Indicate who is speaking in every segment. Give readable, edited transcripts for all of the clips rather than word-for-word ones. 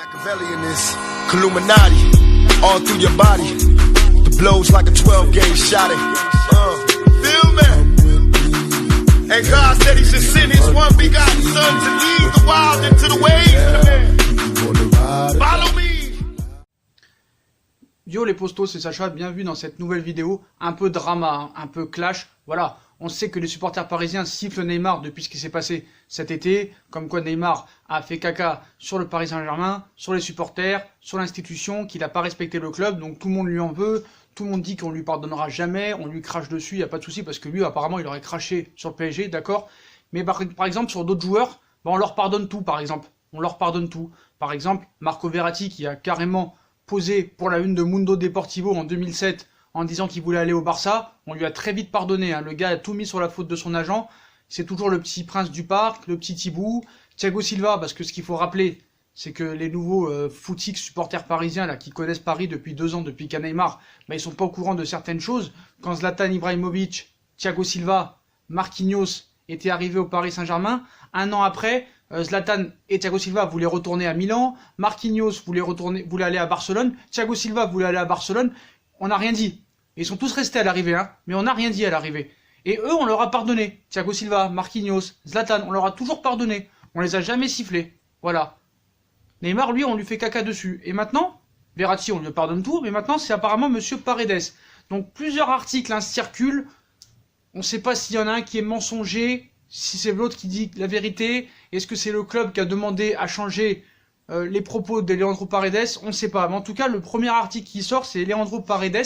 Speaker 1: Machiavelli in this Illuminati, all through your body. The blows like a 12-gauge shot. Feel me? And God said He should send His one begotten Son to lead the wild into the ways. Follow me.
Speaker 2: Yo les postos, c'est Sacha, bienvenue dans cette nouvelle vidéo, un peu drama, un peu clash, voilà, on sait que les supporters parisiens sifflent Neymar depuis ce qui s'est passé cet été, comme quoi Neymar a fait caca sur le Paris Saint-Germain, sur les supporters, sur l'institution, qu'il n'a pas respecté le club, donc tout le monde lui en veut, tout le monde dit qu'on lui pardonnera jamais, on lui crache dessus, il n'y a pas de souci, parce que lui apparemment il aurait craché sur le PSG, d'accord, mais par exemple sur d'autres joueurs, on leur pardonne tout par exemple, on leur pardonne tout, par exemple Marco Verratti qui a carrément posé pour la une de Mundo Deportivo en 2007 en disant qu'il voulait aller au Barça, on lui a très vite pardonné, hein. Le gars a tout mis sur la faute de son agent, c'est toujours le petit prince du parc, le petit Thibou, Thiago Silva, parce que ce qu'il faut rappeler, c'est que les nouveaux footix supporters parisiens là, qui connaissent Paris depuis 2 ans, depuis qu'il y a Neymar, ils sont pas au courant de certaines choses. Quand Zlatan Ibrahimovic, Thiago Silva, Marquinhos étaient arrivés au Paris Saint-Germain, un an après, Zlatan et Thiago Silva voulaient retourner à Milan, Marquinhos voulait aller à Barcelone, Thiago Silva voulait aller à Barcelone, on n'a rien dit. Ils sont tous restés à l'arrivée, hein, mais on n'a rien dit à l'arrivée. Et eux, on leur a pardonné. Thiago Silva, Marquinhos, Zlatan, on leur a toujours pardonné. On les a jamais sifflés. Voilà. Neymar, lui, on lui fait caca dessus. Et maintenant, Verratti, on lui pardonne tout, mais maintenant, c'est apparemment Monsieur Paredes. Donc, plusieurs articles circulent. On ne sait pas s'il y en a un qui est mensonger, si c'est l'autre qui dit la vérité. Est-ce que c'est le club qui a demandé à changer les propos de Leandro Paredes? On ne sait pas. Mais en tout cas, le premier article qui sort, c'est Leandro Paredes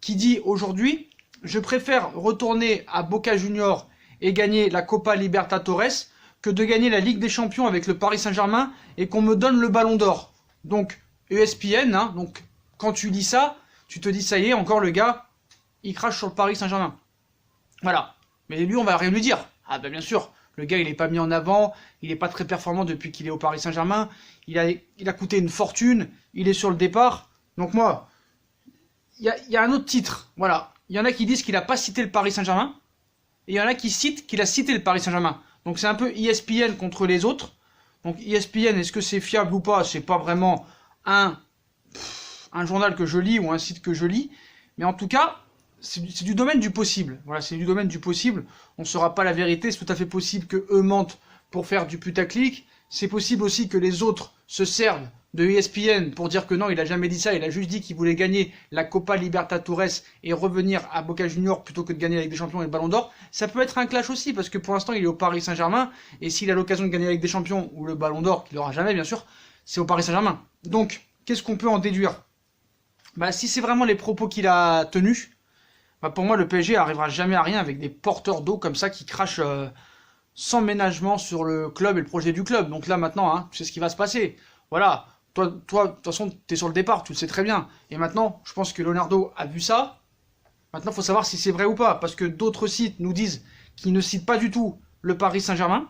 Speaker 2: qui dit aujourd'hui « Je préfère retourner à Boca Juniors et gagner la Copa Libertadores que de gagner la Ligue des Champions avec le Paris Saint-Germain et qu'on me donne le Ballon d'Or. » Donc, ESPN, hein, donc quand tu lis ça, tu te dis « Ça y est, encore le gars, il crache sur le Paris Saint-Germain. » Voilà. Mais lui, on va rien lui dire. Ah ben bien sûr, le gars, il n'est pas mis en avant, il n'est pas très performant depuis qu'il est au Paris Saint-Germain, il a coûté une fortune, il est sur le départ. Donc moi, il y a un autre titre, voilà. Il y en a qui disent qu'il n'a pas cité le Paris Saint-Germain, et il y en a qui citent qu'il a cité le Paris Saint-Germain. Donc c'est un peu ESPN contre les autres. Donc ESPN, est-ce que c'est fiable ou pas? C'est pas vraiment un journal que je lis ou un site que je lis, mais en tout cas, c'est du domaine du possible. Voilà, c'est du domaine du possible. On ne saura pas la vérité. C'est tout à fait possible que eux mentent pour faire du putaclic. C'est possible aussi que les autres se servent de ESPN pour dire que non, il a jamais dit ça. Il a juste dit qu'il voulait gagner la Copa Libertadores et revenir à Boca Juniors plutôt que de gagner la Ligue des Champions et le Ballon d'Or. Ça peut être un clash aussi parce que pour l'instant, il est au Paris Saint-Germain et s'il a l'occasion de gagner la Ligue des Champions ou le Ballon d'Or, qu'il n'aura jamais bien sûr, c'est au Paris Saint-Germain. Donc, qu'est-ce qu'on peut en déduire? Si c'est vraiment les propos qu'il a tenus, pour moi, le PSG arrivera jamais à rien avec des porteurs d'eau comme ça qui crachent sans ménagement sur le club et le projet du club. Donc là, maintenant, hein, tu sais ce qui va se passer. Voilà. Toi, de toute façon, tu es sur le départ, tu le sais très bien. Et maintenant, je pense que Leonardo a vu ça. Maintenant, il faut savoir si c'est vrai ou pas. Parce que d'autres sites nous disent qu'ils ne citent pas du tout le Paris Saint-Germain.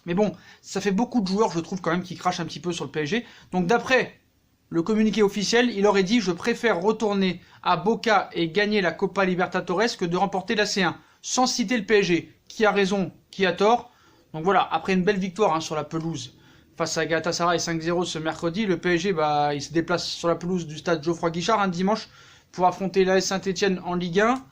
Speaker 2: Mais bon, ça fait beaucoup de joueurs, je trouve, quand même, qui crachent un petit peu sur le PSG. Donc d'après le communiqué officiel, il aurait dit « Je préfère retourner à Boca et gagner la Copa Libertadores que de remporter la C1 », sans citer le PSG. Qui a raison, qui a tort? Donc voilà, après une belle victoire sur la pelouse face à Galatasaray 5-0 ce mercredi, le PSG il se déplace sur la pelouse du stade Geoffroy Guichard dimanche pour affronter l'AS Saint-Etienne en Ligue 1.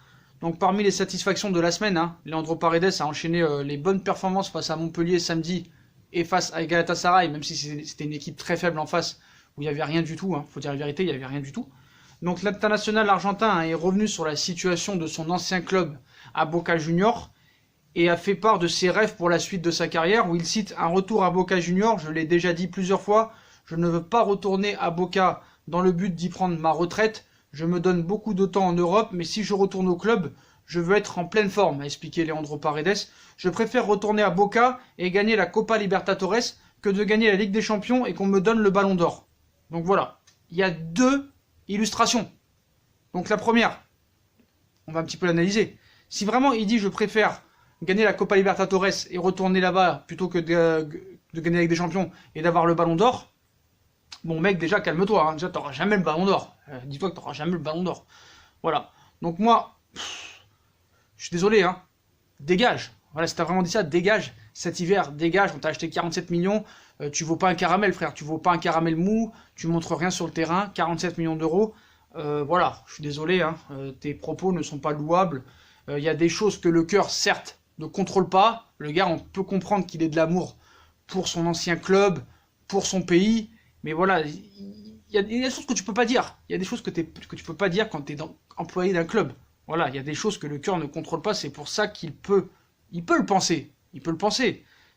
Speaker 2: Donc parmi les satisfactions de la semaine, Leandro Paredes a enchaîné les bonnes performances face à Montpellier samedi et face à Galatasaray, même si c'était une équipe très faible en face, où il n'y avait rien du tout, faut dire la vérité, il n'y avait rien du tout. Donc l'international argentin est revenu sur la situation de son ancien club à Boca Juniors et a fait part de ses rêves pour la suite de sa carrière, où il cite un retour à Boca Juniors. Je l'ai déjà dit plusieurs fois, je ne veux pas retourner à Boca dans le but d'y prendre ma retraite. Je me donne beaucoup de temps en Europe, mais si je retourne au club, je veux être en pleine forme, a expliqué Leandro Paredes. Je préfère retourner à Boca et gagner la Copa Libertadores que de gagner la Ligue des Champions et qu'on me donne le Ballon d'Or. Donc voilà, il y a 2 illustrations. Donc la première, on va un petit peu l'analyser. Si vraiment il dit je préfère gagner la Copa Libertadores et retourner là-bas plutôt que de gagner avec des champions et d'avoir le Ballon d'Or, bon mec, déjà calme-toi, déjà t'auras jamais le Ballon d'Or. Dis-toi que t'auras jamais le Ballon d'Or. Voilà. Donc moi, je suis désolé, dégage. Voilà, si t'as vraiment dit ça, dégage. Cet hiver, dégage, on t'a acheté 47 millions, Tu vaux pas un caramel, frère, tu vaux pas un caramel mou, tu montres rien sur le terrain, 47 millions d'euros. Voilà, je suis désolé, hein, tes propos ne sont pas louables. Il y a des choses que le cœur, certes, ne contrôle pas. Le gars, on peut comprendre qu'il ait de l'amour pour son ancien club, pour son pays, mais voilà, il y a des choses que tu peux pas dire. Il y a des choses que tu peux pas dire quand tu es employé d'un club. Voilà, il y a des choses que le cœur ne contrôle pas, c'est pour ça qu'il peut le penser,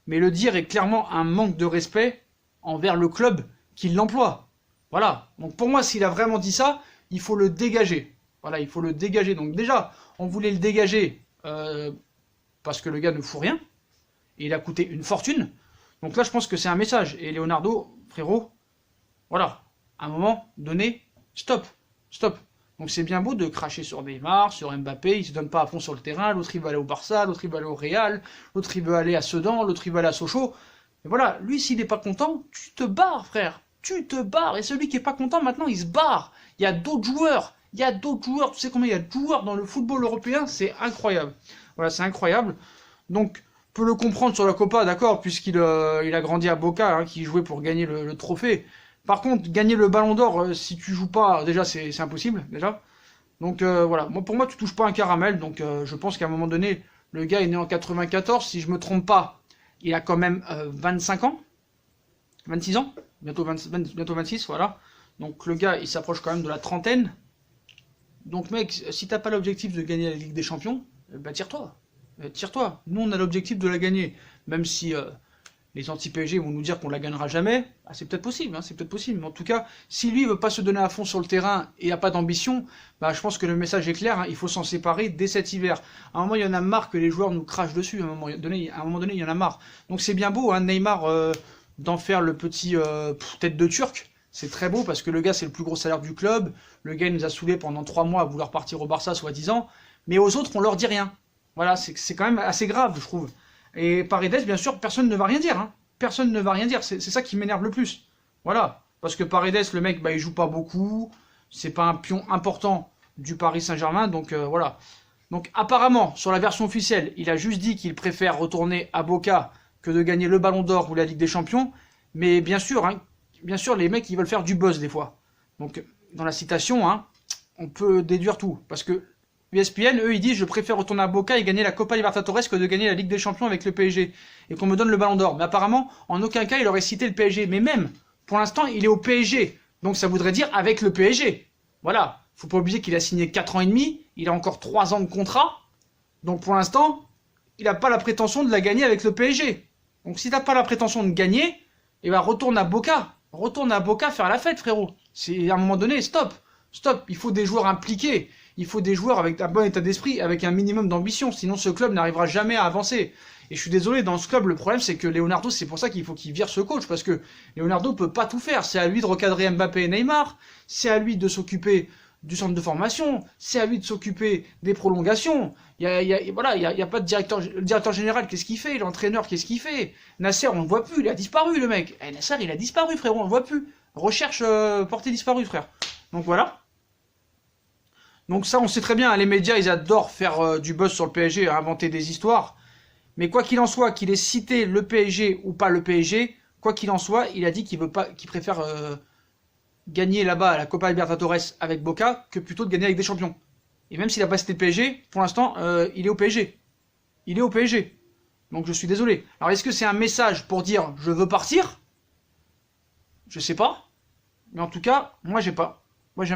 Speaker 2: mais le dire est clairement un manque de respect envers le club qui l'emploie. Voilà, donc pour moi, s'il a vraiment dit ça, il faut le dégager. Voilà, il faut le dégager. Donc déjà, on voulait le dégager parce que le gars ne fout rien, et il a coûté une fortune. Donc là, je pense que c'est un message. Et Leonardo, frérot, voilà, à un moment donné, stop. Donc c'est bien beau de cracher sur Neymar, sur Mbappé, il se donne pas à fond sur le terrain, l'autre il veut aller au Barça, l'autre il veut aller au Real, l'autre il veut aller à Sedan, l'autre il veut aller à Sochaux. Mais voilà, lui s'il n'est pas content, tu te barres, frère. Tu te barres. Et celui qui est pas content, maintenant, il se barre. Il y a d'autres joueurs. Tu sais combien il y a de joueurs dans le football européen? C'est incroyable. Voilà, c'est incroyable. Donc, on peut le comprendre sur la Copa, d'accord, puisqu'il a grandi à Boca, hein, qui jouait pour gagner le trophée. Par contre, gagner le Ballon d'Or, si tu joues pas, déjà, c'est impossible, déjà. Donc, voilà. Pour moi, tu touches pas un caramel. Donc, je pense qu'à un moment donné, le gars est né en 94. Si je me trompe pas, il a quand même 25 ans. 26 ans. Bientôt 26, voilà. Donc, le gars, il s'approche quand même de la trentaine. Donc, mec, si t'as pas l'objectif de gagner la Ligue des Champions, bah, tire-toi. Tire-toi. Nous, on a l'objectif de la gagner. Même si les anti-PSG vont nous dire qu'on la gagnera jamais, ah, c'est peut-être possible, hein, c'est peut-être possible. Mais en tout cas, si lui veut pas se donner à fond sur le terrain et a pas d'ambition, bah, je pense que le message est clair, hein, il faut s'en séparer dès cet hiver. À un moment, il y en a marre que les joueurs nous crachent dessus. À un moment donné, il y en a marre. Donc c'est bien beau, hein, Neymar, d'en faire le petit tête de Turc. C'est très beau parce que le gars, c'est le plus gros salaire du club. Le gars, il nous a saoulés pendant 3 mois à vouloir partir au Barça, soi-disant. Mais aux autres, on leur dit rien. Voilà, c'est quand même assez grave, je trouve. Et Paredes, bien sûr, personne ne va rien dire. Hein. Personne ne va rien dire. C'est ça qui m'énerve le plus. Voilà. Parce que Paredes, le mec, bah, il joue pas beaucoup. C'est pas un pion important du Paris Saint-Germain. Donc, voilà. Donc, apparemment, sur la version officielle, il a juste dit qu'il préfère retourner à Boca que de gagner le Ballon d'Or ou la Ligue des Champions. Mais bien sûr, hein, les mecs, ils veulent faire du buzz des fois. Donc, dans la citation, hein, on peut déduire tout. Parce que ESPN, eux, ils disent « Je préfère retourner à Boca et gagner la Copa Libertadores que de gagner la Ligue des Champions avec le PSG. Et qu'on me donne le Ballon d'Or. » Mais apparemment, en aucun cas, il aurait cité le PSG. Mais même, pour l'instant, il est au PSG. Donc ça voudrait dire avec le PSG. Voilà. Faut pas oublier qu'il a signé 4 ans et demi. Il a encore 3 ans de contrat. Donc pour l'instant, il n'a pas la prétention de la gagner avec le PSG. Donc si t'as pas la prétention de gagner, eh ben retourne à Boca. Retourne à Boca faire la fête, frérot. C'est à un moment donné, stop. Stop. Il faut des joueurs impliqués. Il faut des joueurs avec un bon état d'esprit, avec un minimum d'ambition. Sinon, ce club n'arrivera jamais à avancer. Et je suis désolé, dans ce club, le problème, c'est que Leonardo, c'est pour ça qu'il faut qu'il vire ce coach. Parce que Leonardo peut pas tout faire. C'est à lui de recadrer Mbappé et Neymar. C'est à lui de s'occuper du centre de formation. C'est à lui de s'occuper des prolongations. Voilà, il y a pas de directeur. Le directeur général, qu'est-ce qu'il fait? L'entraîneur, qu'est-ce qu'il fait? Nasser, on le voit plus. Il a disparu, le mec. Nasser, il a disparu, frérot. On le voit plus. Recherche portée disparue, frère. Donc voilà. Donc ça, on sait très bien, les médias, ils adorent faire du buzz sur le PSG, inventer des histoires. Mais quoi qu'il en soit, qu'il ait cité le PSG ou pas le PSG, quoi qu'il en soit, il a dit qu'il préfère gagner là-bas à la Copa Libertadores avec Boca que plutôt de gagner avec des champions. Et même s'il n'a pas cité le PSG, pour l'instant, il est au PSG. Il est au PSG. Donc je suis désolé. Alors est-ce que c'est un message pour dire je veux partir? Je sais pas. Mais en tout cas, moi j'aime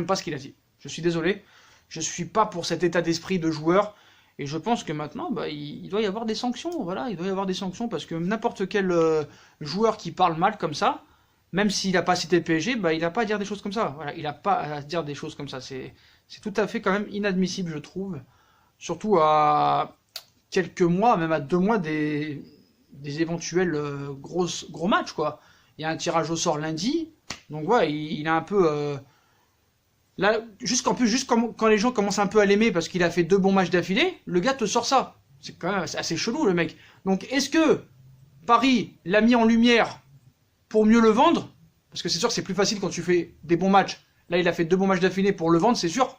Speaker 2: pas ce qu'il a dit. Je suis désolé. Je suis pas pour cet état d'esprit de joueur. Et je pense que maintenant, bah, il doit y avoir des sanctions. Voilà, il doit y avoir des sanctions parce que n'importe quel joueur qui parle mal comme ça, même s'il n'a pas cité le PSG, bah, il n'a pas à dire des choses comme ça. Voilà, il n'a pas à dire des choses comme ça. C'est tout à fait quand même inadmissible, je trouve. Surtout à quelques mois, même à 2 mois des éventuels gros matchs, quoi. Il y a un tirage au sort lundi. Donc ouais, il a un peu... Là, juste quand les gens commencent un peu à l'aimer parce qu'il a fait 2 bons matchs d'affilée, le gars te sort ça. C'est quand même assez chelou, le mec. Donc, est-ce que Paris l'a mis en lumière pour mieux le vendre? Parce que c'est sûr que c'est plus facile quand tu fais des bons matchs. Là, il a fait 2 bons matchs d'affilée pour le vendre, c'est sûr.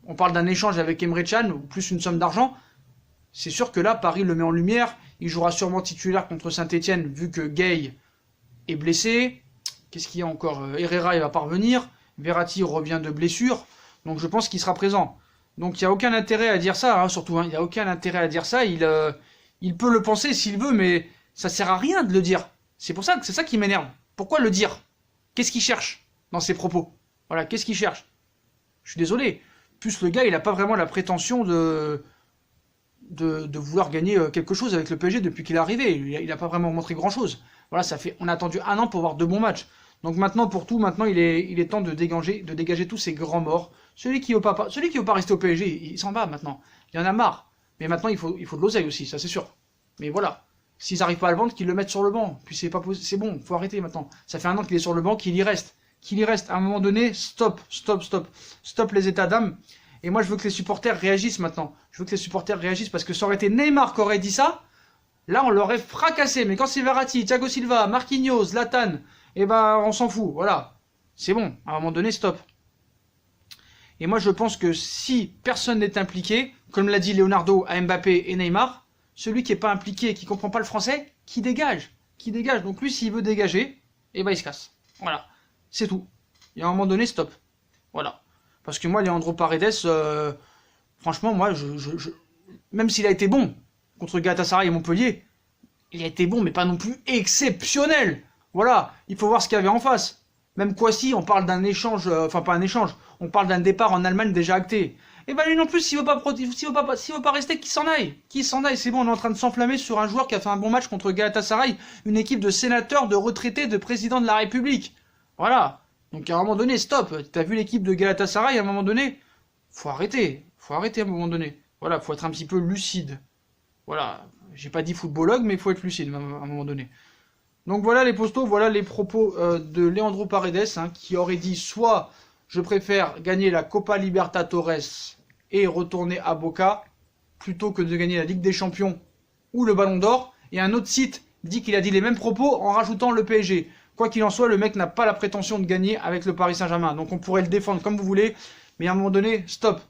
Speaker 2: On parle d'un échange avec Emre Can, ou plus une somme d'argent. C'est sûr que là, Paris le met en lumière. Il jouera sûrement titulaire contre Saint-Etienne, vu que Gay est blessé. Qu'est-ce qu'il y a encore? Herrera, il va pas revenir. Verratti revient de blessure. Donc je pense qu'il sera présent. Donc il n'y a aucun intérêt à dire ça, hein, surtout. Hein, il n'y a aucun intérêt à dire ça. Il peut le penser s'il veut, mais ça sert à rien de le dire. C'est pour ça que c'est ça qui m'énerve. Pourquoi le dire? Qu'est-ce qu'il cherche dans ses propos? Voilà, qu'est-ce qu'il cherche? Je suis désolé. Plus le gars, il n'a pas vraiment la prétention de vouloir gagner quelque chose avec le PSG depuis qu'il est arrivé. Il n'a pas vraiment montré grand-chose. Voilà, on a attendu 1 an pour voir 2 bons matchs. Donc maintenant, maintenant, il est temps de dégager tous ces grands morts. Celui qui veut pas rester au PSG, il s'en va maintenant. Il y en a marre. Mais maintenant, il faut de l'oseille aussi, ça c'est sûr. Mais voilà. S'ils n'arrivent pas à le vendre, qu'ils le mettent sur le banc. Puis c'est bon, faut arrêter maintenant. Ça fait 1 an qu'il est sur le banc, qu'il y reste. À un moment donné, stop les états d'âme. Et moi, je veux que les supporters réagissent maintenant. Je veux que les supporters réagissent parce que ça aurait été Neymar qui aurait dit ça. Là, on l'aurait fracassé. Mais quand c'est Verratti, Thiago Silva, Marquinhos, Zlatan, eh ben, on s'en fout. Voilà. C'est bon. À un moment donné, stop. Et moi, je pense que si personne n'est impliqué, comme l'a dit Leonardo à Mbappé et Neymar, celui qui n'est pas impliqué et qui ne comprend pas le français, qui dégage. Donc lui, s'il veut dégager, eh ben, il se casse. Voilà. C'est tout. Et à un moment donné, stop. Voilà. Parce que moi, Leandro Paredes, franchement, moi, même s'il a été bon contre Galatasaray et Montpellier, il a été bon, mais pas non plus exceptionnel. Voilà, il faut voir ce qu'il y avait en face. Même Kwasi, on parle d'un échange, enfin pas un échange, on parle d'un départ en Allemagne déjà acté. Et ben lui non plus, s'il veut pas rester, qu'il s'en aille. C'est bon, on est en train de s'enflammer sur un joueur qui a fait un bon match contre Galatasaray, une équipe de sénateurs, de retraités, de présidents de la République. Voilà. Donc à un moment donné, stop. T'as vu l'équipe de Galatasaray, à un moment donné, faut arrêter à un moment donné. Voilà, faut être un petit peu lucide. Voilà, j'ai pas dit footballogue, mais il faut être lucide à un moment donné. Donc voilà les postos, voilà les propos de Leandro Paredes, hein, qui aurait dit soit je préfère gagner la Copa Libertadores et retourner à Boca, plutôt que de gagner la Ligue des Champions ou le Ballon d'Or, et un autre site dit qu'il a dit les mêmes propos en rajoutant le PSG. Quoi qu'il en soit, le mec n'a pas la prétention de gagner avec le Paris Saint-Germain. Donc on pourrait le défendre comme vous voulez, mais à un moment donné, stop.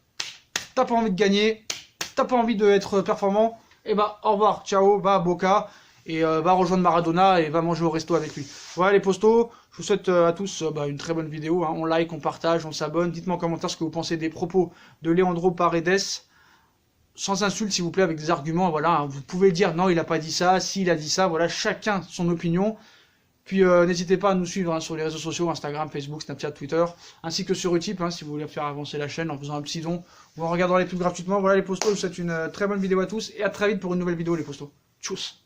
Speaker 2: T'as pas envie de gagner, t'as pas envie d'être performant, et bah au revoir, ciao, va à Boca, et va rejoindre Maradona et va manger au resto avec lui. Voilà les postos, je vous souhaite à tous une très bonne vidéo, hein. On like, on partage, on s'abonne, dites-moi en commentaire ce que vous pensez des propos de Leandro Paredes, sans insulte s'il vous plaît, avec des arguments, voilà, hein. Vous pouvez dire non il a pas dit ça, s'il a dit ça, voilà, chacun son opinion. Puis n'hésitez pas à nous suivre, hein, sur les réseaux sociaux, Instagram, Facebook, Snapchat, Twitter, ainsi que sur Utip, hein, si vous voulez faire avancer la chaîne en faisant un petit don ou en regardant les pubs gratuitement. Voilà les postos, je vous souhaite une très bonne vidéo à tous et à très vite pour une nouvelle vidéo les postos. Tchuss.